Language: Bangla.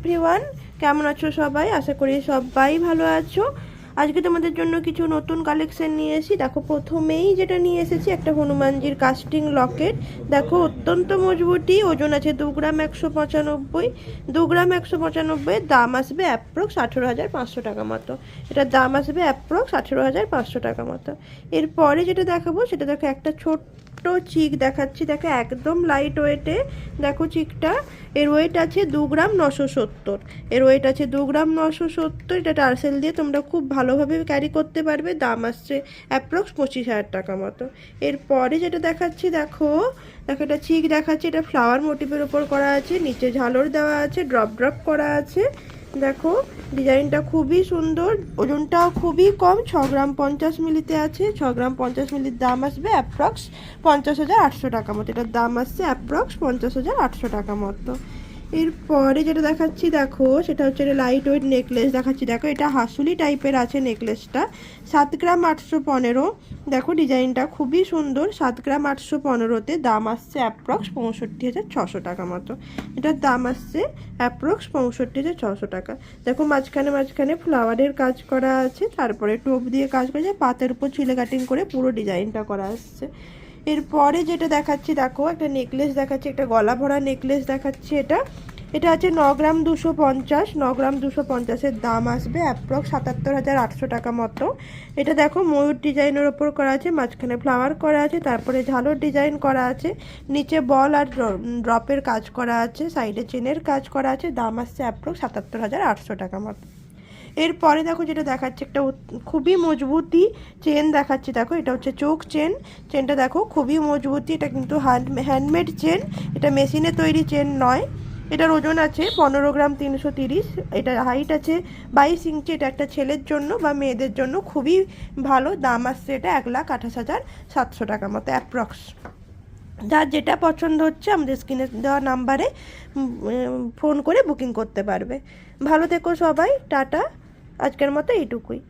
এভরিওয়ান, কেমন আছো সবাই? আশা করি সবাই ভালো আছো। আজকে তোমাদের জন্য কিছু নতুন কালেকশন নিয়ে এসেছি। দেখো, প্রথমেই যেটা নিয়ে এসেছি একটা হনুমানজির কাস্টিং লকেট। দেখো, অত্যন্ত মজবুতি, ওজন আছে 2 গ্রাম 195। 2 গ্রাম 195, দাম আসবে অ্যাপ্রক্স 18,500 টাকা মতো। এটার দাম আসবে অ্যাপ্রক্স 18,500 টাকা মতো। এরপরে যেটা দেখাবো সেটা দেখো, একটা ছোট্ট চিক দেখাচ্ছি। দেখো, একদম লাইট ওয়েটে। দেখো চিকটা, এর ওয়েট আছে 2 গ্রাম 970। এর ওয়েট আছে 2 গ্রাম 970। এটা টার্সেল দিয়ে তোমরা খুব ভালোভাবে ক্যারি করতে পারবে। দাম আসছে অ্যাপ্রক্স 25,000 টাকা মতো। এরপরে যেটা দেখাচ্ছি, দেখো দেখো এটা চিক দেখাচ্ছি। এটা ফ্লাওয়ার মোটিভের ওপর করা আছে, নিচে ঝালর দেওয়া আছে, ড্রপ ড্রপ করা আছে। দেখো, ডিজাইনটা খুবই সুন্দর, ওজনটাও খুবই কম, 6 গ্রাম 50 মিলিতে আছে। 6 গ্রাম 50 মিলির দাম আসবে অ্যাপ্রক্স 50,800 টাকা মতো। এটার দাম আসছে অ্যাপ্রক্স 50,800 টাকা মতো। এরপরে যেটা দেখাচ্ছি, দেখো সেটা হচ্ছে লাইট ওয়েট নেকলেস দেখাচ্ছি। দেখো, এটা হাসুলি টাইপের আছে নেকলেসটা। 7 গ্রাম 815। দেখো, ডিজাইনটা খুবই সুন্দর। 7 গ্রাম 815-তে দাম আসছে অ্যাপ্রক্স 65,600 টাকা মতো। এটার দাম আসছে অ্যাপ্রক্স 65,600 টাকা। দেখো, মাঝখানে মাঝখানে ফ্লাওয়ারের কাজ করা আছে, তারপরে টোপ দিয়ে কাজ করেছে, পাতের উপর ছিলে কাটিং করে পুরো ডিজাইনটা করা আসছে। এরপরে যেটা দেখাচ্ছি, দেখো একটা নেকলেস দেখাচ্ছি, একটা গলা ভরা নেকলেস দেখাচ্ছি। এটা আছে 9 গ্রাম 250। 9 গ্রাম 250-এর দাম আসবে অ্যাপ্রক্স 77,800 টাকা মতো। এটা দেখো, ময়ূর ডিজাইনের ওপর করা আছে, মাঝখানে ফ্লাওয়ার করা আছে, তারপরে ঝালর ডিজাইন করা আছে, নিচে বল আর ড্রপের কাজ করা আছে, সাইডে চেনের কাজ করা আছে। দাম আসছে অ্যাপ্রক্স 77,800 টাকা মতো। এরপরে দেখো যেটা দেখাচ্ছে, একটা খুবই মজবুতি চেন দেখাচ্ছি। দেখো, এটা হচ্ছে চোখ চেন। চেনটা দেখো খুবই মজবুতি, এটা কিন্তু হ্যান্ডমেড চেন, এটা মেশিনে তৈরি চেন নয়। এটার ওজন আছে 15 গ্রাম 330। এটার হাইট আছে 22 ইঞ্চি। এটা একটা ছেলের জন্য বা মেয়েদের জন্য খুবই ভালো। দাম আসছে এটা 1,28,700 টাকা মতো অ্যাপ্রক্স। যার যেটা পছন্দ হচ্ছে আমাদের স্ক্রিনে দেওয়া নাম্বারে ফোন করে বুকিং করতে পারবে। ভালো থেকো সবাই, টাটা। আজকের মতো এইটুকুই।